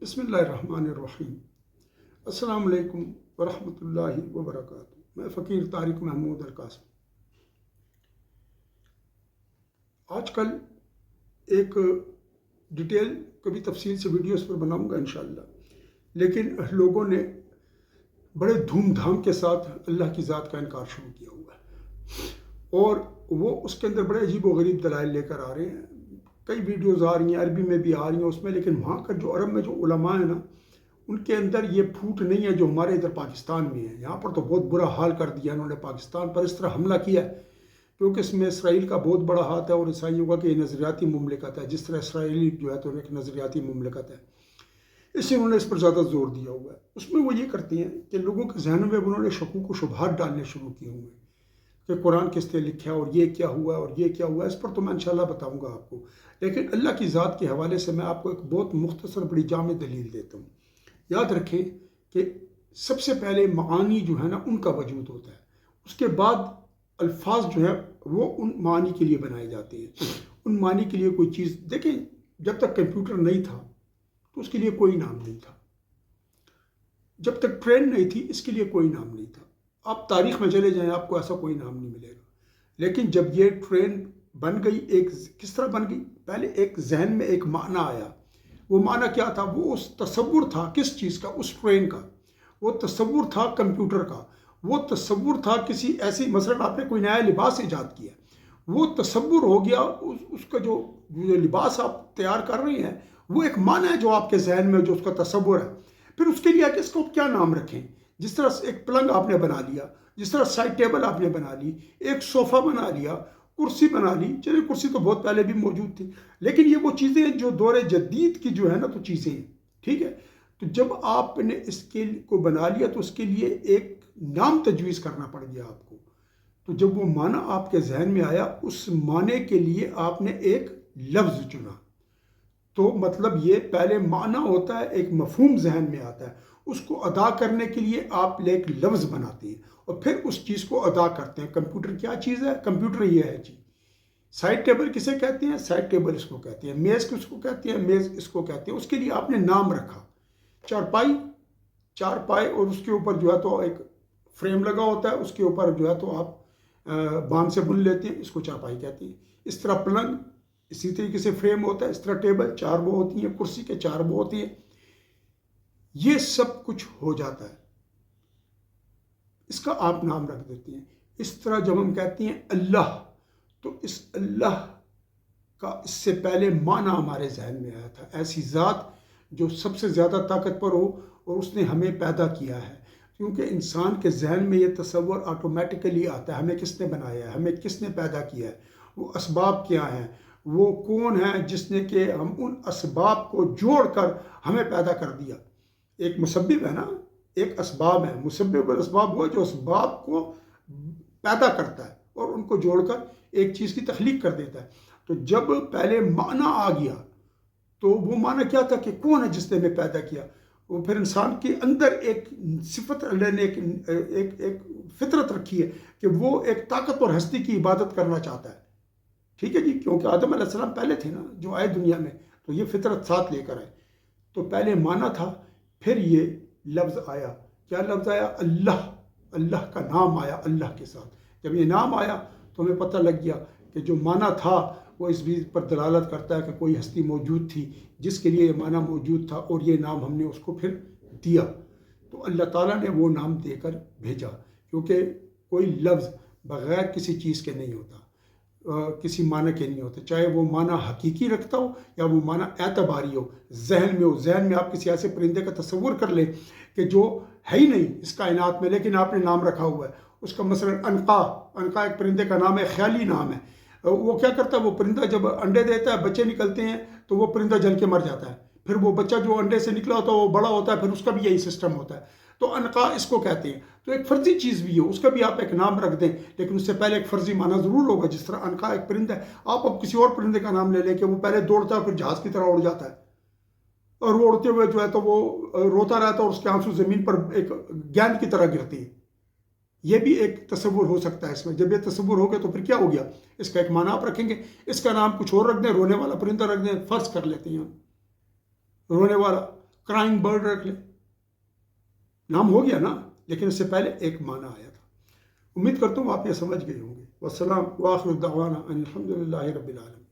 بسم اللہ الرحمن الرحیم۔ السلام علیکم ورحمۃ اللہ وبرکاتہ۔ میں فقیر طارق محمود القاسم۔ آج کل ایک ڈیٹیل کبھی تفصیل سے ویڈیوز پر بناؤں گا انشاءاللہ، لیکن لوگوں نے بڑے دھوم دھام کے ساتھ اللہ کی ذات کا انکار شروع کیا ہوا ہے، اور وہ اس کے اندر بڑے عجیب و غریب دلائل لے کر آ رہے ہیں۔ کئی ویڈیوز آ رہی ہیں، عربی میں بھی آ رہی ہیں اس میں، لیکن وہاں کا جو عرب میں جو علماء ہیں نا، ان کے اندر یہ پھوٹ نہیں ہے جو ہمارے ادھر پاکستان میں ہے۔ یہاں پر تو بہت برا حال کر دیا انہوں نے، پاکستان پر اس طرح حملہ کیا ہے کیونکہ اس میں اسرائیل کا بہت بڑا ہاتھ ہے، اور عیسائیوں کا کہ یہ نظریاتی مملکت ہے، جس طرح اسرائیلی جو ہے تو ایک نظریاتی مملکت ہے، اس لیے انہوں نے اس پر زیادہ زور دیا ہوا ہے۔ اس میں وہ یہ کرتے ہیں کہ لوگوں کے ذہنوں میں انہوں نے شکوک و شبہات ڈالنے شروع کیے ہوئے ہیں کہ قرآن کس نے لکھا اور یہ کیا ہوا ہے اور یہ کیا ہوا ہے۔ اس پر تو میں انشاءاللہ بتاؤں گا آپ کو، لیکن اللہ کی ذات کے حوالے سے میں آپ کو ایک بہت مختصر بڑی جامع دلیل دیتا ہوں۔ یاد رکھیں کہ سب سے پہلے معانی جو ہے نا ان کا وجود ہوتا ہے، اس کے بعد الفاظ جو ہے وہ ان معانی کے لیے بنائے جاتے ہیں۔ ان معانی کے لیے کوئی چیز دیکھیں، جب تک کمپیوٹر نہیں تھا تو اس کے لیے کوئی نام نہیں تھا، جب تک ٹرین نہیں تھی اس کے لیے کوئی نام نہیں تھا۔ آپ تاریخ میں چلے جائیں، آپ کو ایسا کوئی نام نہیں ملے گا۔ لیکن جب یہ ٹرین بن گئی، ایک کس طرح بن گئی؟ پہلے ایک ذہن میں ایک معنی آیا۔ وہ معنی کیا تھا؟ وہ اس تصور تھا کس چیز کا؟ اس ٹرین کا۔ وہ تصور تھا کمپیوٹر کا۔ وہ تصور تھا کسی ایسی، مثلا آپ نے کوئی نیا لباس ایجاد کیا، وہ تصور ہو گیا۔ اس کا جو لباس آپ تیار کر رہے ہیں وہ ایک معنی ہے جو آپ کے ذہن میں جو اس کا تصور ہے۔ پھر اس کے لیے کہ اس کو کیا نام رکھیں؟ جس طرح ایک پلنگ آپ نے بنا لیا، جس طرح سائڈ ٹیبل آپ نے بنا لی، ایک صوفہ بنا لیا، کرسی بنا لی۔ چلے کرسی تو بہت پہلے بھی موجود تھی، لیکن یہ وہ چیزیں جو دور جدید کی جو ہے نا تو چیزیں ہیں، ٹھیک ہے؟ تو جب آپ نے اس کے کو بنا لیا تو اس کے لیے ایک نام تجویز کرنا پڑ گیا آپ کو۔ تو جب وہ معنی آپ کے ذہن میں آیا، اس معنی کے لیے آپ نے ایک لفظ چنا۔ تو مطلب یہ پہلے معنی ہوتا ہے، ایک مفہوم ذہن میں آتا ہے، اس کو ادا کرنے کے لیے آپ ایک لفظ بناتے ہیں اور پھر اس چیز کو ادا کرتے ہیں۔ کمپیوٹر کیا چیز ہے؟ کمپیوٹر یہ ہے جی۔ سائڈ ٹیبل کسے کہتے ہیں؟ سائڈ ٹیبل اس کو کہتے ہیں۔ میز کس کو کہتے ہیں؟ میز اس کو کہتے ہیں۔ اس کے لیے آپ نے نام رکھا۔ چارپائی، اور اس کے اوپر جو ہے تو ایک فریم لگا ہوتا ہے، اس کے اوپر جو ہے تو آپ بان سے بن لیتے ہیں، اس کو چارپائی کہتے ہیں۔ اس طرح پلنگ اسی طریقے سے فریم ہوتا ہے، اس طرح ٹیبل 4 وہ ہوتی ہیں، کرسی کے 4 وہ ہوتی ہیں۔ یہ سب کچھ ہو جاتا ہے، اس کا آپ نام رکھ دیتے ہیں۔ اس طرح جب ہم کہتے ہیں اللہ، تو اس اللہ کا اس سے پہلے معنی ہمارے ذہن میں آیا تھا، ایسی ذات جو سب سے زیادہ طاقتور ہو اور اس نے ہمیں پیدا کیا ہے۔ کیونکہ انسان کے ذہن میں یہ تصور آٹومیٹیکلی آتا ہے، ہمیں کس نے بنایا ہے، ہمیں کس نے پیدا کیا ہے، وہ اسباب کیا ہیں، وہ کون ہے جس نے کہ ہم ان اسباب کو جوڑ کر ہمیں پیدا کر دیا۔ ایک مسبب ہے نا، ایک اسباب ہے، مسبب الاسباب وہ جو اسباب کو پیدا کرتا ہے اور ان کو جوڑ کر ایک چیز کی تخلیق کر دیتا ہے۔ تو جب پہلے معنی آ گیا تو وہ معنی کیا تھا کہ کون ہے جس نے ہمیں پیدا کیا؟ وہ پھر انسان کے اندر ایک صفت، اللہ نے ایک فطرت رکھی ہے کہ وہ ایک طاقتور ہستی کی عبادت کرنا چاہتا ہے، ٹھیک ہے جی؟ کیونکہ آدم علیہ السلام پہلے تھے نا جو آئے دنیا میں، تو یہ فطرت ساتھ لے کر آئے۔ تو پہلے معنی تھا، پھر یہ لفظ آیا۔ کیا لفظ آیا؟ اللہ۔ اللہ کا نام آیا اللہ کے ساتھ۔ جب یہ نام آیا تو ہمیں پتہ لگ گیا کہ جو معنی تھا وہ اس بھی پر دلالت کرتا ہے کہ کوئی ہستی موجود تھی جس کے لیے یہ معنی موجود تھا، اور یہ نام ہم نے اس کو پھر دیا۔ تو اللہ تعالیٰ نے وہ نام دے کر بھیجا، کیونکہ کوئی لفظ بغیر کسی چیز کے نہیں ہوتا، کسی معنی کے نہیں ہوتے، چاہے وہ معنی حقیقی رکھتا ہو یا وہ معنی اعتباری ہو، ذہن میں ہو۔ ذہن میں آپ کسی ایسے پرندے کا تصور کر لیں کہ جو ہے ہی نہیں اس کائنات میں، لیکن آپ نے نام رکھا ہوا ہے اس کا، مثلا عنقا ایک پرندے کا نام ہے، خیالی نام ہے۔ وہ کیا کرتا ہے؟ وہ پرندہ جب انڈے دیتا ہے، بچے نکلتے ہیں تو وہ پرندہ جل کے مر جاتا ہے، پھر وہ بچہ جو انڈے سے نکلا ہوتا ہے وہ بڑا ہوتا ہے، پھر اس کا بھی یہی سسٹم ہوتا ہے۔ تو عنقا اس کو کہتے ہیں۔ تو ایک فرضی چیز بھی ہو، اس کا بھی آپ ایک نام رکھ دیں، لیکن اس سے پہلے ایک فرضی معنی ضرور ہوگا۔ جس طرح عنقا ایک پرندہ ہے، آپ اب کسی اور پرندے کا نام لے لیں کہ وہ پہلے دوڑتا ہے پھر جہاز کی طرح اڑ جاتا ہے، اور وہ اڑتے ہوئے جو ہے تو وہ روتا رہتا ہے اور اس کے آنسو زمین پر ایک گیند کی طرح گرتے ہیں۔ یہ بھی ایک تصور ہو سکتا ہے اس میں۔ جب یہ تصور ہو گیا تو پھر کیا ہو گیا؟ اس کا ایک معنی آپ رکھیں گے، اس کا نام کچھ اور رکھ دیں، رونے والا پرندہ رکھ دیں، فرض کر لیتے ہیں ہم رونے والا۔ کرائنگ برڈ رکھ لیں، نام ہو گیا نا، لیکن اس سے پہلے ایک معنی آیا تھا۔ امید کرتا ہوں آپ یہ سمجھ گئے ہوں گے۔ والسلام وآخر دعوانا ان الحمد للہ رب العالمین۔